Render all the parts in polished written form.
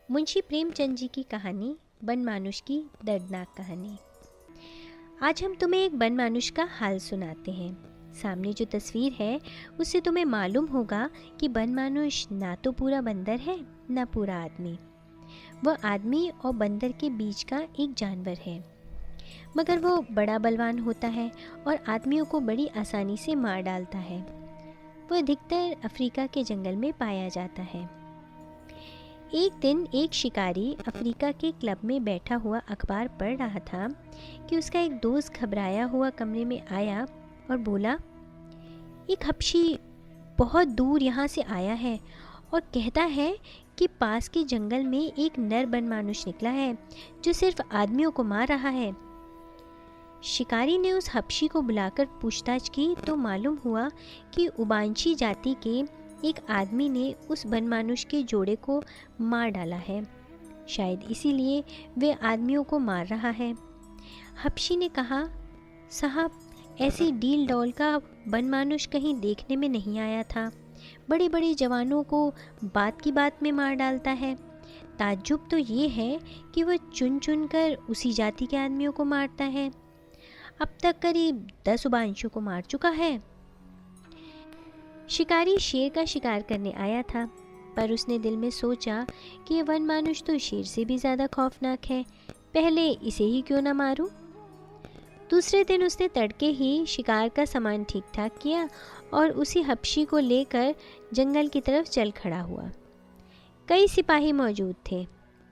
मुंशी प्रेमचंद जी की कहानी बनमानुष की दर्दनाक कहानी। आज हम तुम्हें एक बनमानुष का हाल सुनाते हैं। सामने जो तस्वीर है उससे तुम्हें मालूम होगा कि बनमानुष ना तो पूरा बंदर है ना पूरा आदमी। वह आदमी और बंदर के बीच का एक जानवर है, मगर वो बड़ा बलवान होता है और आदमियों को बड़ी आसानी से मार डालता है। वह अधिकतर अफ्रीका के जंगल में पाया जाता है। एक दिन एक शिकारी अफ्रीका के क्लब में बैठा हुआ अखबार पढ़ रहा था कि उसका एक दोस्त घबराया हुआ कमरे में आया और बोला, एक हबशी बहुत दूर यहाँ से आया है और कहता है कि पास के जंगल में एक नर बनमानुष निकला है जो सिर्फ आदमियों को मार रहा है। शिकारी ने उस हबशी को बुलाकर पूछताछ की तो मालूम हुआ कि उबांशी जाति के एक आदमी ने उस बनमानुष के जोड़े को मार डाला है। शायद इसीलिए वे आदमियों को मार रहा है। हबशी ने कहा, साहब, ऐसे डील डॉल का बनमानुष कहीं देखने में नहीं आया था। बड़े बड़े जवानों को बात की बात में मार डालता है। ताज्जुब तो ये है कि वह चुन चुन कर उसी जाति के आदमियों को मारता है। अब तक करीब 10 उबांशों को मार चुका है। शिकारी शेर का शिकार करने आया था, पर उसने दिल में सोचा कि यह बनमानुष तो शेर से भी ज़्यादा खौफनाक है, पहले इसे ही क्यों ना मारूं। दूसरे दिन उसने तड़के ही शिकार का सामान ठीक ठाक किया और उसी हबशी को लेकर जंगल की तरफ चल खड़ा हुआ। कई सिपाही मौजूद थे,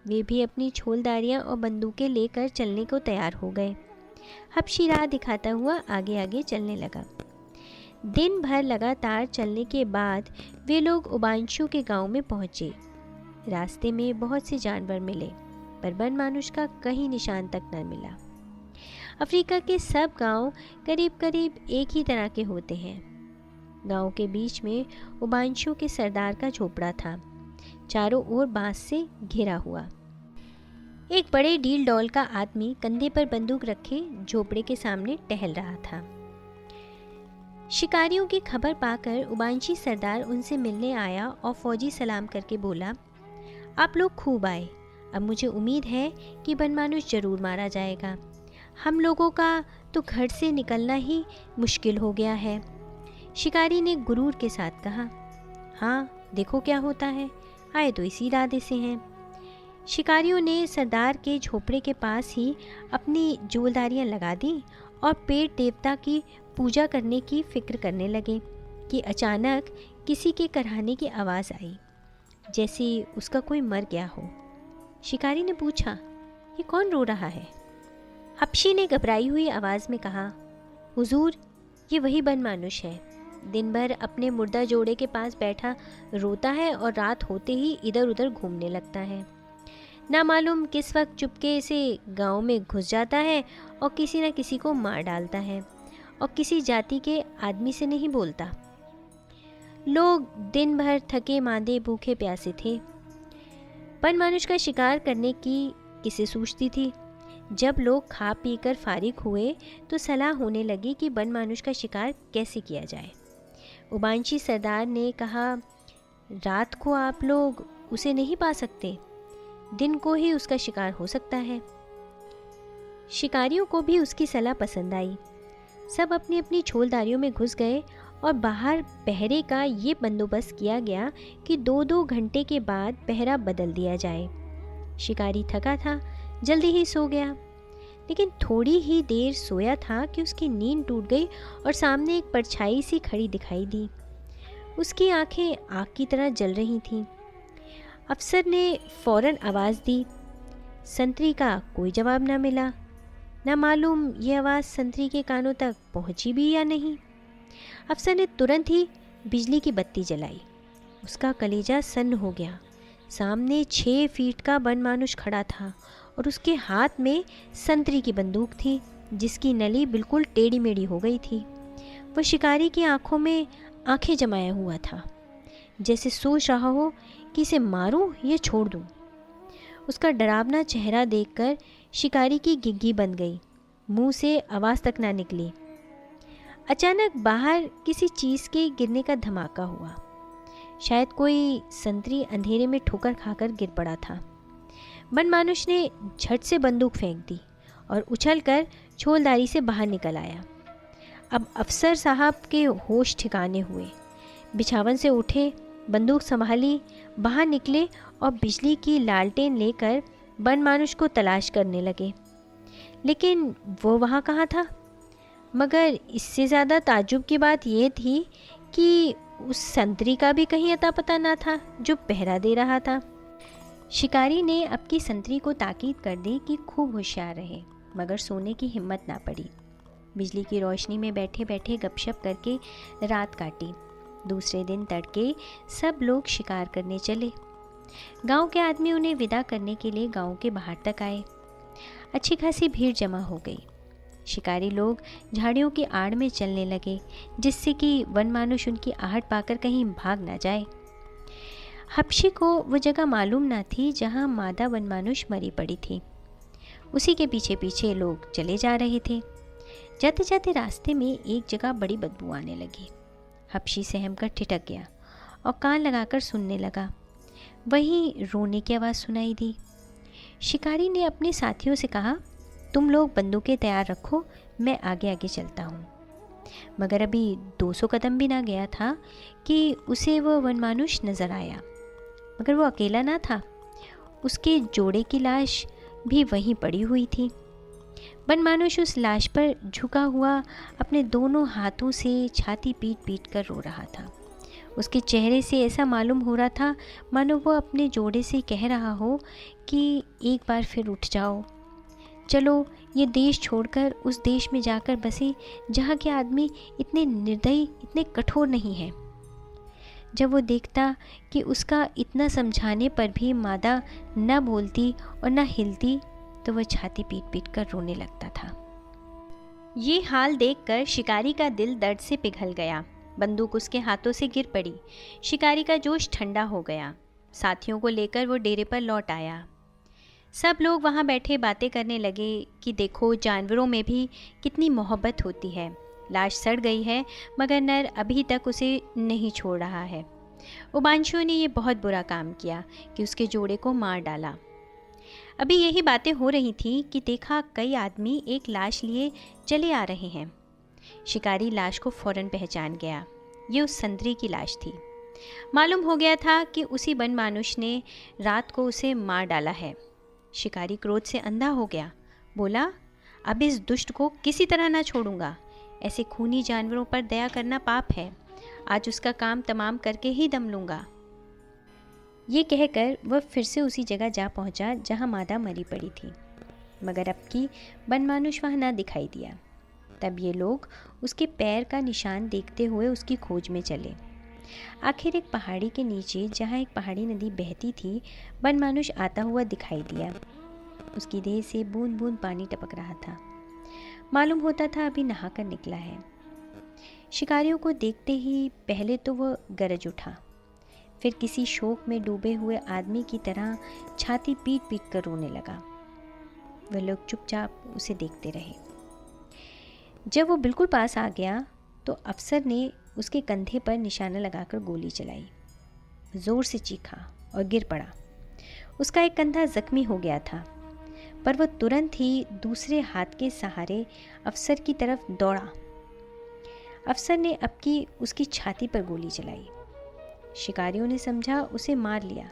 वे भी अपनी छोलदारियां और बंदूकें लेकर चलने को तैयार हो गए। हबशी राह दिखाता हुआ आगे आगे चलने लगा। दिन भर लगातार चलने के बाद वे लोग उबांशु के गांव में पहुंचे। रास्ते में बहुत से जानवर मिले, पर बनमानुष का कहीं निशान तक न मिला। अफ्रीका के सब गांव करीब करीब एक ही तरह के होते हैं। गांव के बीच में उबांशु के सरदार का झोपड़ा था, चारों ओर बांस से घिरा हुआ। एक बड़े डील डॉल का आदमी कंधे पर बंदूक रखे झोपड़े के सामने टहल रहा था। शिकारियों की खबर पाकर उबांशी सरदार उनसे मिलने आया और फौजी सलाम करके बोला, आप लोग खूब आए। अब मुझे उम्मीद है कि बनमानुष जरूर मारा जाएगा। हम लोगों का तो घर से निकलना ही मुश्किल हो गया है। शिकारी ने गुरूर के साथ कहा, हाँ, देखो क्या होता है, आए तो इसी इरादे से हैं। शिकारियों ने सरदार के झोपड़े के पास ही अपनी जोलदारियां लगा दी और पेट देवता की पूजा करने की फिक्र करने लगे कि अचानक किसी के कराहने की आवाज़ आई, जैसे उसका कोई मर गया हो। शिकारी ने पूछा, ये कौन रो रहा है? हबशी ने घबराई हुई आवाज़ में कहा, हुजूर, ये वही बनमानुष है। दिन भर अपने मुर्दा जोड़े के पास बैठा रोता है और रात होते ही इधर उधर घूमने लगता है। ना मालूम किस वक्त चुपके से गांव में घुस जाता है और किसी न किसी को मार डालता है और किसी जाति के आदमी से नहीं बोलता। लोग दिन भर थके मांदे भूखे प्यासे थे। बनमानुष का शिकार करने की किसे सूझती थी। जब लोग खा पी कर फारिग हुए तो सलाह होने लगी कि बनमानुष का शिकार कैसे किया जाए। उबांशी सरदार ने कहा, रात को आप लोग उसे नहीं पा सकते, दिन को ही उसका शिकार हो सकता है। शिकारियों को भी उसकी सलाह पसंद आई। सब अपनी अपनी छोलदारियों में घुस गए और बाहर पहरे का ये बंदोबस्त किया गया कि 2-2 घंटे के बाद पहरा बदल दिया जाए। शिकारी थका था, जल्दी ही सो गया, लेकिन थोड़ी ही देर सोया था कि उसकी नींद टूट गई और सामने एक परछाई सी खड़ी दिखाई दी। उसकी आंखें आग की तरह जल रही थीं। अफसर ने फौरन आवाज़ दी। संतरी का कोई जवाब न मिला। न मालूम ये आवाज़ संतरी के कानों तक पहुंची भी या नहीं। अफसर ने तुरंत ही बिजली की बत्ती जलाई। उसका कलेजा सन्न हो गया। सामने 6 फीट का बनमानुष खड़ा था और उसके हाथ में संतरी की बंदूक थी, जिसकी नली बिल्कुल टेढ़ी मेढ़ी हो गई थी। वह शिकारी की आंखों में आंखें जमाया हुआ था, जैसे सोच रहा हो कि इसे मारूं या छोड़ दूं। उसका डरावना चेहरा देखकर शिकारी की घिघी बंद गई, मुंह से आवाज़ तक ना निकली। अचानक बाहर किसी चीज़ के गिरने का धमाका हुआ। शायद कोई संतरी अंधेरे में ठोकर खाकर गिर पड़ा था। बनमानुष ने झट से बंदूक फेंक दी और उछलकर छोलदारी से बाहर निकल आया। अब अफसर साहब के होश ठिकाने हुए, बिछावन से उठे, बंदूक संभाली, बाहर निकले और बिजली की लालटेन लेकर बनमानुष को तलाश करने लगे। लेकिन वो वहाँ कहाँ था? मगर इससे ज़्यादा ताज्जुब की बात यह थी कि उस संतरी का भी कहीं अता पता ना था जो पहरा दे रहा था। शिकारी ने अपनी संतरी को ताकीद कर दी कि खूब होशियार रहे, मगर सोने की हिम्मत ना पड़ी। बिजली की रोशनी में बैठे बैठे गपशप करके रात काटी। दूसरे दिन तड़के सब लोग शिकार करने चले। गांव के आदमी उन्हें विदा करने के लिए गांव के बाहर तक आए। अच्छी खासी भीड़ जमा हो गई। शिकारी लोग झाड़ियों की आड़ में चलने लगे, जिससे कि वनमानुष उनकी आहट पाकर कहीं भाग ना जाए। हबशी को वो जगह मालूम ना थी जहाँ मादा वनमानुष मरी पड़ी थी। उसी के पीछे पीछे लोग चले जा रहे थे। जाते जाते रास्ते में एक जगह बड़ी बदबू आने लगी। हबशी सहम कर ठिठक गया और कान लगाकर सुनने लगा। वहीं रोने की आवाज़ सुनाई दी। शिकारी ने अपने साथियों से कहा, तुम लोग बंदूकें तैयार रखो, मैं आगे आगे चलता हूँ। मगर अभी 200 कदम भी ना गया था कि उसे वह वनमानुष नजर आया। मगर वो अकेला ना था, उसके जोड़े की लाश भी वहीं पड़ी हुई थी। वनमानुष उस लाश पर झुका हुआ अपने दोनों हाथों से छाती पीट पीट कर रो रहा था। उसके चेहरे से ऐसा मालूम हो रहा था मानो वो अपने जोड़े से कह रहा हो कि एक बार फिर उठ जाओ, चलो ये देश छोड़कर उस देश में जाकर बसे जहाँ के आदमी इतने निर्दयी, इतने कठोर नहीं हैं। जब वो देखता कि उसका इतना समझाने पर भी मादा न बोलती और न हिलती, तो वह छाती पीट पीट कर रोने लगता था। ये हाल देखकर शिकारी का दिल दर्द से पिघल गया। बंदूक उसके हाथों से गिर पड़ी। शिकारी का जोश ठंडा हो गया। साथियों को लेकर वो डेरे पर लौट आया। सब लोग वहाँ बैठे बातें करने लगे कि देखो, जानवरों में भी कितनी मोहब्बत होती है। लाश सड़ गई है, मगर नर अभी तक उसे नहीं छोड़ रहा है। उबांशु ने ये बहुत बुरा काम किया कि उसके जोड़े को मार डाला। अभी यही बातें हो रही थी कि देखा कई आदमी एक लाश लिए चले आ रहे हैं। शिकारी लाश को फौरन पहचान गया। ये उस संतरी की लाश थी। मालूम हो गया था कि उसी बनमानुष ने रात को उसे मार डाला है। शिकारी क्रोध से अंधा हो गया। बोला, अब इस दुष्ट को किसी तरह ना छोड़ूंगा। ऐसे खूनी जानवरों पर दया करना पाप है। आज उसका काम तमाम करके ही दम लूँगा। ये कहकर वह फिर से उसी जगह जा पहुंचा जहां मादा मरी पड़ी थी। मगर अब की बनमानुष वहाँ ना दिखाई दिया। तब ये लोग उसके पैर का निशान देखते हुए उसकी खोज में चले। आखिर एक पहाड़ी के नीचे जहाँ एक पहाड़ी नदी बहती थी, बनमानुष आता हुआ दिखाई दिया। उसकी देह से बूंद बूंद पानी टपक रहा था। मालूम होता था अभी नहाकर निकला है। शिकारियों को देखते ही पहले तो वह गरज उठा, फिर किसी शोक में डूबे हुए आदमी की तरह छाती पीट पीट कर रोने लगा। वह लोग चुपचाप उसे देखते रहे। जब वो बिल्कुल पास आ गया तो अफसर ने उसके कंधे पर निशाना लगाकर गोली चलाई। ज़ोर से चीखा और गिर पड़ा। उसका एक कंधा जख्मी हो गया था, पर वह तुरंत ही दूसरे हाथ के सहारे अफसर की तरफ दौड़ा। अफसर ने अब की उसकी छाती पर गोली चलाई। शिकारियों ने समझा उसे मार लिया,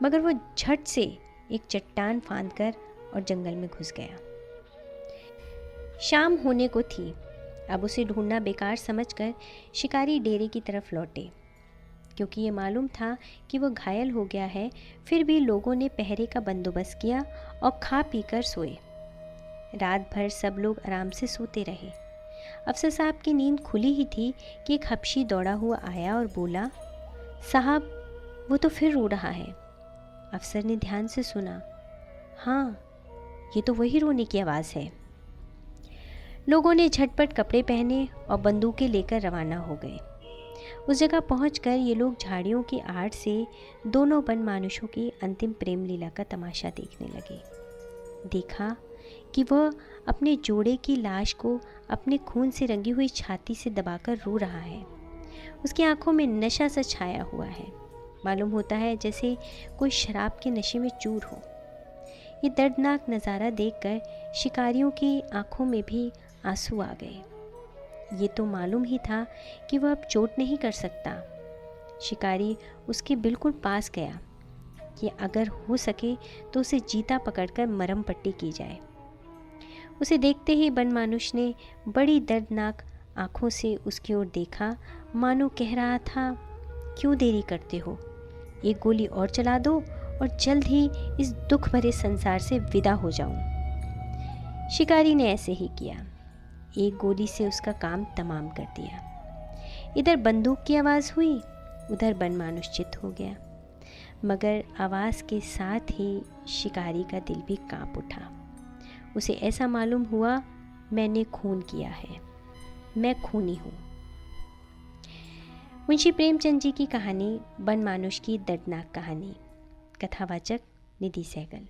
मगर वो झट से एक चट्टान फांदकर और जंगल में घुस गया। शाम होने को थी। अब उसे ढूंढना बेकार समझकर शिकारी डेरे की तरफ लौटे। क्योंकि ये मालूम था कि वो घायल हो गया है, फिर भी लोगों ने पहरे का बंदोबस्त किया और खा पीकर सोए। रात भर सब लोग आराम से सोते रहे। अफसर साहब की नींद खुली ही थी कि एक हबशी दौड़ा हुआ आया और बोला, साहब, वो तो फिर रो रहा है। अफसर ने ध्यान से सुना। हाँ, ये तो वही रोने की आवाज़ है। लोगों ने झटपट कपड़े पहने और बंदूकें लेकर रवाना हो गए। उस जगह पहुंचकर ये लोग झाड़ियों की आड़ से दोनों बनमानुषों की अंतिम प्रेम लीला का तमाशा देखने लगे। देखा कि वह अपने जोड़े की लाश को अपने खून से रंगी हुई छाती से दबाकर रो रहा है। उसकी आंखों में नशा सा छाया हुआ है। मालूम होता है जैसे कोई शराब के नशे में चूर हो। ये दर्दनाक नज़ारा देखकर शिकारियों की आंखों में भी आंसू आ गए। ये तो मालूम ही था कि वह अब चोट नहीं कर सकता। शिकारी उसके बिल्कुल पास गया कि अगर हो सके तो उसे जीता पकड़कर मरहम पट्टी की जाए। उसे देखते ही बनमानुष ने बड़ी दर्दनाक आंखों से उसकी ओर देखा, मानो कह रहा था, क्यों देरी करते हो, एक गोली और चला दो और जल्द ही इस दुख भरे संसार से विदा हो जाऊं। शिकारी ने ऐसे ही किया। एक गोली से उसका काम तमाम कर दिया। इधर बंदूक की आवाज़ हुई, उधर बनमानुष चित्त हो गया, मगर आवाज़ के साथ ही शिकारी का दिल भी कांप उठा। उसे ऐसा मालूम हुआ, मैंने खून किया है, मैं खूनी हूँ। मुंशी प्रेमचंद जी की कहानी बनमानुष की दर्दनाक कहानी। कथावाचक निधि सहगल।